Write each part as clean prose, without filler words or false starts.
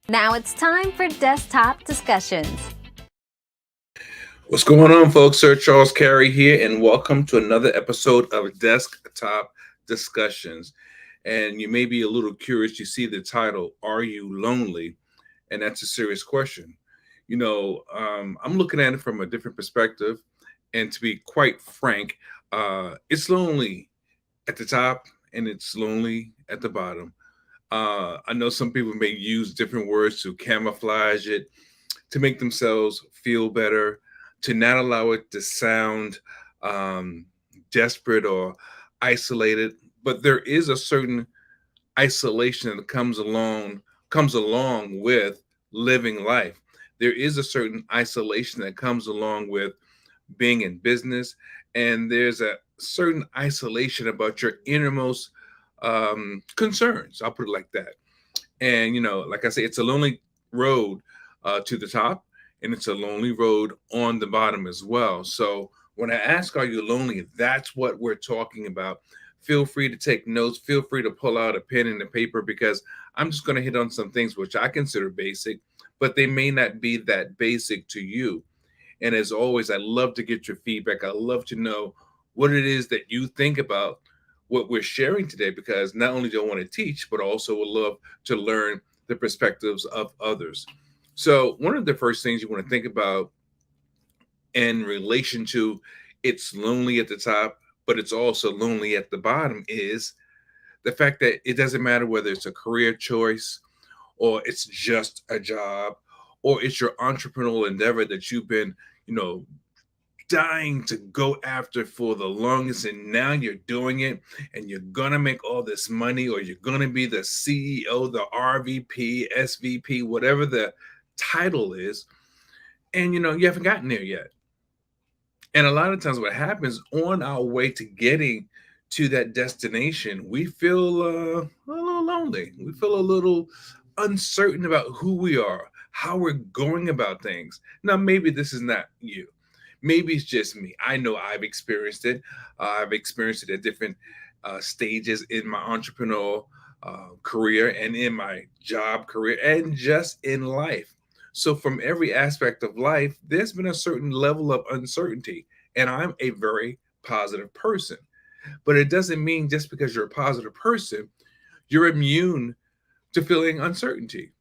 Now it's time for Desktop Discussions. What's going on, folks? Sir Charles Carey here, and welcome to another episode of Desktop Discussions. And you may be a little curious. You see the title, Are You Lonely? And that's a serious question. I'm looking at it from a different perspective. And to be quite frank, it's lonely at the top and it's lonely at the bottom. I know some people may use different words to camouflage it, to make themselves feel better, to not allow it to sound um, desperate or isolated. But there is a certain isolation that comes along with living life. There is a certain isolation that comes along with being in business, and there's a certain isolation about your innermost concerns. I'll put it like that. And like I say, it's a lonely road to the top, and it's a lonely road on the bottom as well. So when I ask, "Are you lonely?" That's what we're talking about. Feel free to take notes. Feel free to pull out a pen and a paper because I'm just going to hit on some things which I consider basic, but they may not be that basic to you. And as always, I love to get your feedback. I love to know what it is that you think about what we're sharing today, because not only do I want to teach, but also would love to learn the perspectives of others. So, one of the first things you want to think about in relation to it's lonely at the top, but it's also lonely at the bottom is the fact that it doesn't matter whether it's a career choice or it's just a job or it's your entrepreneurial endeavor that you've been, you know, dying to go after for the longest, and now you're doing it and you're gonna make all this money, or you're gonna be the CEO, the RVP, SVP, whatever the title is, and you haven't gotten there yet. And a lot of times what happens on our way to getting to that destination, we feel a little lonely, we feel a little uncertain about who we are, how we're going about things. Now maybe this is not you, maybe it's just me. I know I've experienced it. I've experienced it at different stages in my entrepreneurial career and in my job career and just in life. So, from every aspect of life, there's been a certain level of uncertainty. And I'm a very positive person. But it doesn't mean just because you're a positive person, you're immune to feeling uncertainty.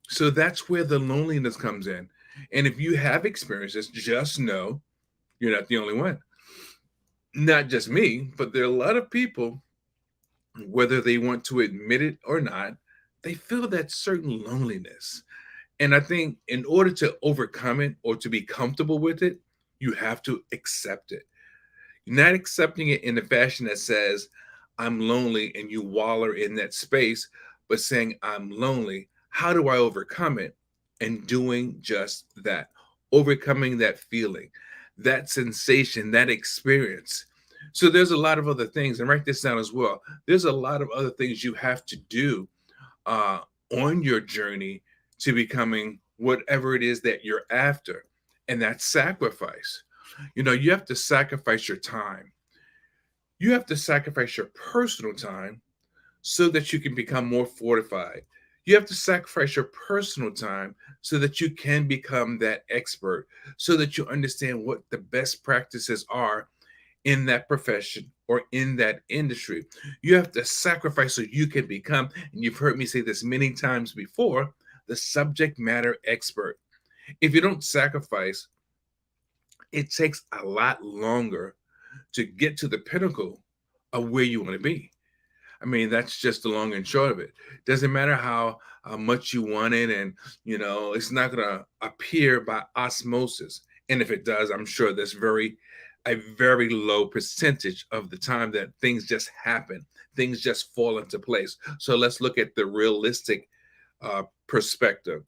So, that's where the loneliness comes in. And if you have experienced this, just know you're not the only one. Not just me, but there are a lot of people, whether they want to admit it or not, they feel that certain loneliness. And I think in order to overcome it or to be comfortable with it, you have to accept it. You're not accepting it in the fashion that says, I'm lonely, and you waller in that space, but saying, I'm lonely. How do I overcome it? And doing just that, overcoming that feeling, that sensation, that experience. So there's a lot of other things, and write this down as well. There's a lot of other things you have to do uh, on your journey to becoming whatever it is that you're after. And that's sacrifice. You have to sacrifice your time. You have to sacrifice your personal time so that you can become more fortified. You have to sacrifice your personal time so that you can become that expert, so that you understand what the best practices are in that profession or in that industry. You have to sacrifice so you can become, and you've heard me say this many times before, the subject matter expert. If you don't sacrifice, it takes a lot longer to get to the pinnacle of where you want to be. I mean, that's just the long and short of it. Doesn't matter how much you want it, and it's not going to appear by osmosis. And if it does, I'm sure there's a very low percentage of the time that things just happen, things just fall into place. So let's look at the realistic perspective.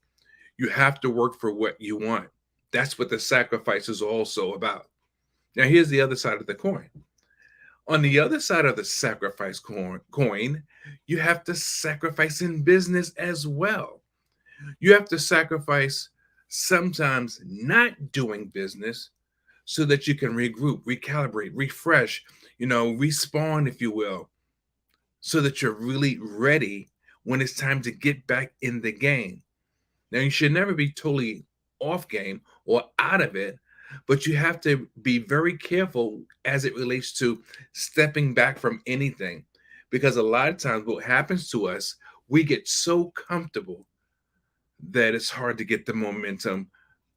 You have to work for what you want. That's what the sacrifice is also about. Now, here's the other side of the coin. On the other side of the sacrifice coin, you have to sacrifice in business as well. You have to sacrifice sometimes not doing business so that you can regroup, recalibrate, refresh, respawn, if you will, so that you're really ready when it's time to get back in the game. Now, you should never be totally off game or out of it, but you have to be very careful as it relates to stepping back from anything. Because a lot of times, what happens to us, we get so comfortable that it's hard to get the momentum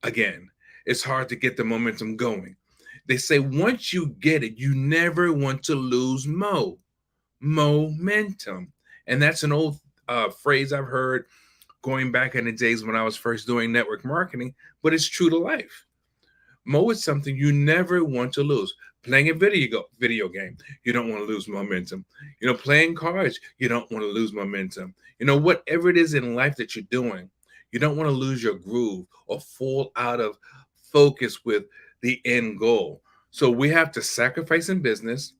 again. It's hard to get the momentum going. They say once you get it, you never want to lose momentum. And that's an old phrase I've heard going back in the days when I was first doing network marketing, but it's true to life. Mo is something you never want to lose. Playing a video game, you don't want to lose momentum. Playing cards, you don't want to lose momentum. Whatever it is in life that you're doing, you don't want to lose your groove or fall out of focus with the end goal. So we have to sacrifice in business.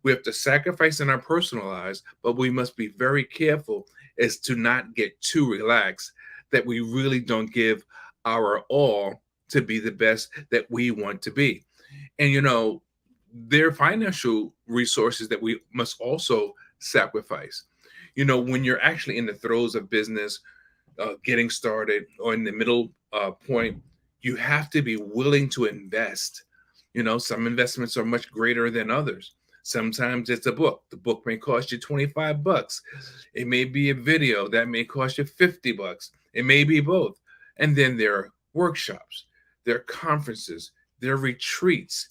We have to sacrifice in our personal lives, but we must be very careful as to not get too relaxed that we really don't give our all to be the best that we want to be. And there are financial resources that we must also sacrifice. When you're actually in the throes of business, getting started, or in the middle point, you have to be willing to invest. Some investments are much greater than others. Sometimes it's a book. The book may cost you 25 bucks. It may be a video that may cost you 50 bucks. It may be both. And then there are workshops, there are conferences, there are retreats.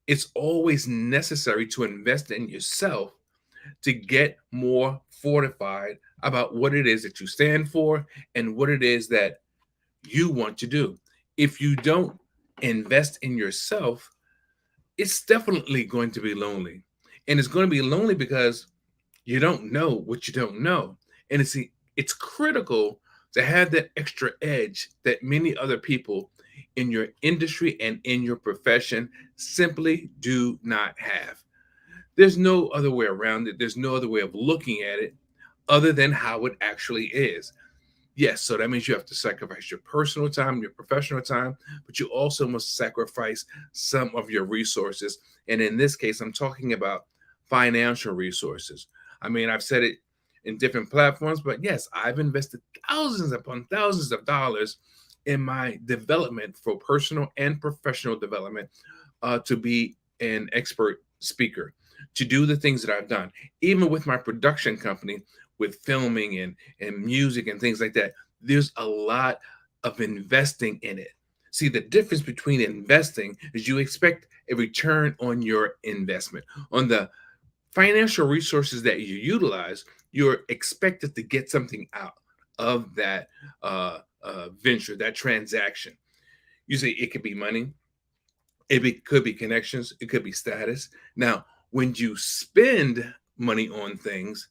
It's always necessary to invest in yourself to get more fortified about what it is that you stand for and what it is that you want to do. If you don't invest in yourself, it's definitely going to be lonely. And it's going to be lonely because you don't know what you don't know. And it's critical to have that extra edge that many other people in your industry and in your profession simply do not have. There's no other way around it. There's no other way of looking at it other than how it actually is. Yes, so that means you have to sacrifice your personal time, your professional time, but you also must sacrifice some of your resources. And in this case, I'm talking about financial resources. I mean, I've said it in different platforms, but yes, I've invested thousands upon thousands of dollars in my development for personal and professional development, to be an expert speaker, to do the things that I've done, even with my production company, with filming and music and things like that. There's a lot of investing in it. See, the difference between investing is you expect a return on your investment. On the financial resources that you utilize, you're expected to get something out of that venture, that transaction. You say it could be money, could be connections, it could be status. Now, when you spend money on things,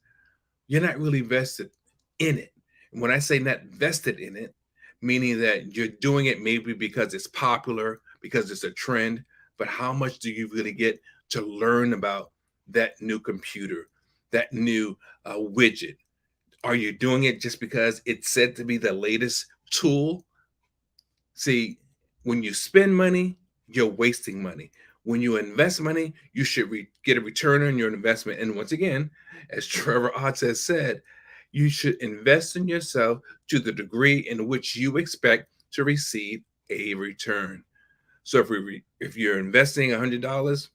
you're not really vested in it. And when I say not vested in it, meaning that you're doing it maybe because it's popular, because it's a trend, but how much do you really get to learn about that new computer, that new widget? Are you doing it just because it's said to be the latest tool? See, when you spend money, you're wasting money. When you invest money, you should get a return on your investment. And once again, as Trevor Ott has said, you should invest in yourself to the degree in which you expect to receive a return. So if you're investing $100,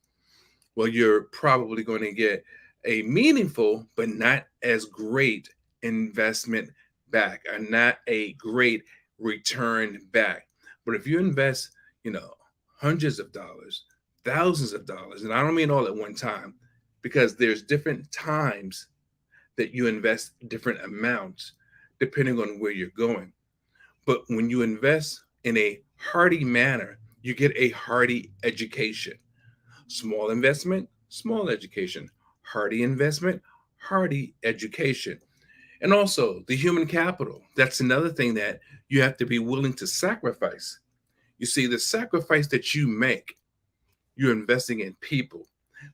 well, you're probably going to get a meaningful but not as great investment back, and not a great return back. But if you invest, hundreds of dollars, thousands of dollars, and I don't mean all at one time, because there's different times that you invest different amounts depending on where you're going. But when you invest in a hearty manner, you get a hearty education. Small investment, small education. Hearty investment, hearty education. And also the human capital. That's another thing that you have to be willing to sacrifice. You see, the sacrifice that you make, you're investing in people,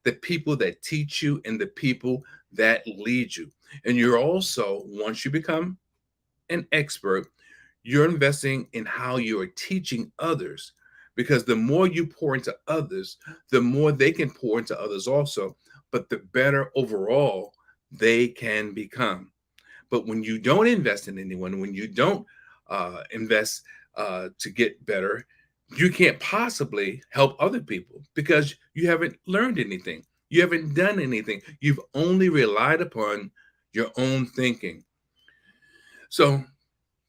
the people that teach you and the people that lead you. And you're also, once you become an expert, you're investing in how you are teaching others, because the more you pour into others, the more they can pour into others also, but the better overall they can become. But when you don't invest in anyone, when you don't invest to get better, you can't possibly help other people because you haven't learned anything. You haven't done anything. You've only relied upon your own thinking. So,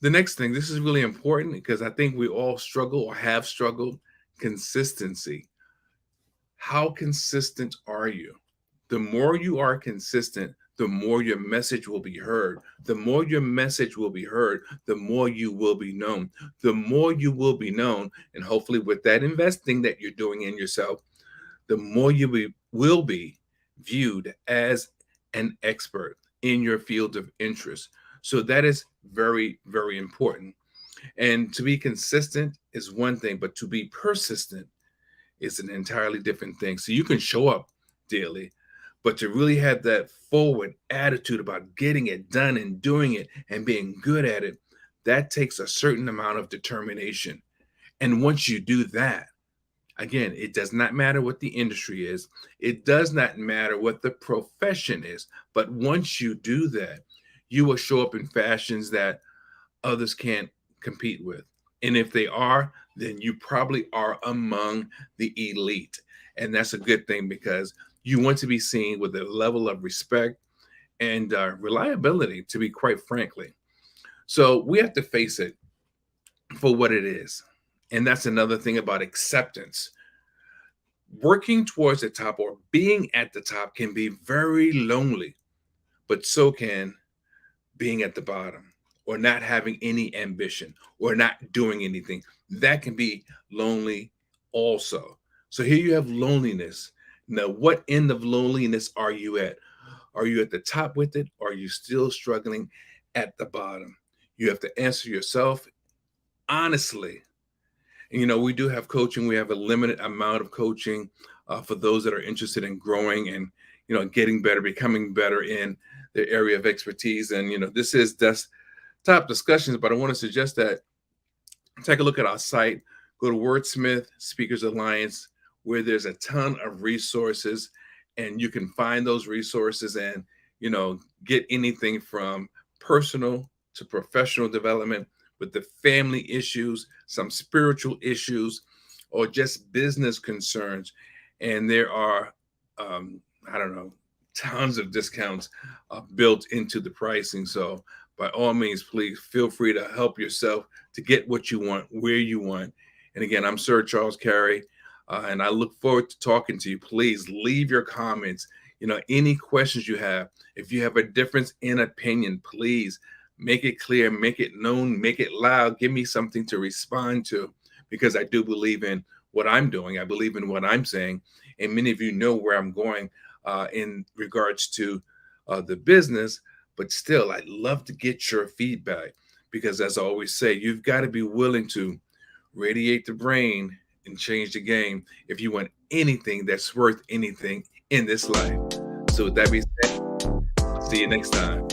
the next thing, this is really important because I think we all struggle or have struggled consistency. How consistent are you? The more you are consistent, the more your message will be heard. The more your message will be heard, the more you will be known. The more you will be known, and hopefully, with that investing that you're doing in yourself, the more will be viewed as an expert in your field of interest. So, that is very, very important. And to be consistent is one thing, but to be persistent is an entirely different thing. So you can show up daily, but to really have that forward attitude about getting it done and doing it and being good at it, that takes a certain amount of determination. And once you do that, again, it does not matter what the industry is, it does not matter what the profession is, but once you do that, you will show up in fashions that others can't compete with. And if they are, then you probably are among the elite. And that's a good thing because you want to be seen with a level of respect and reliability, to be quite frankly. So we have to face it for what it is. And that's another thing about acceptance. Working towards the top or being at the top can be very lonely, but so can being at the bottom or not having any ambition or not doing anything. That can be lonely also. So here you have loneliness. Now, what end of loneliness are you at? Are you at the top with it? Or are you still struggling at the bottom? You have to answer yourself honestly. And, we do have coaching. We have a limited amount of coaching for those that are interested in growing and, getting better, becoming better in their area of expertise. And, this is top discussions, but I want to suggest that take a look at our site, go to Wordsmith Speakers Alliance, where there's a ton of resources and you can find those resources and, get anything from personal to professional development with the family issues, some spiritual issues, or just business concerns. And there are, I don't know, tons of discounts built into the pricing. So by all means, please feel free to help yourself to get what you want, where you want. And again, I'm Sir Charles Carey, and I look forward to talking to you. Please leave your comments, any questions you have. If you have a difference in opinion, please make it clear, make it known, make it loud. Give me something to respond to because I do believe in what I'm doing. I believe in what I'm saying. And many of you know where I'm going in regards to the business. But still, I'd love to get your feedback because, as I always say, you've got to be willing to radiate the brain and change the game if you want anything that's worth anything in this life. So, with that being said, see you next time.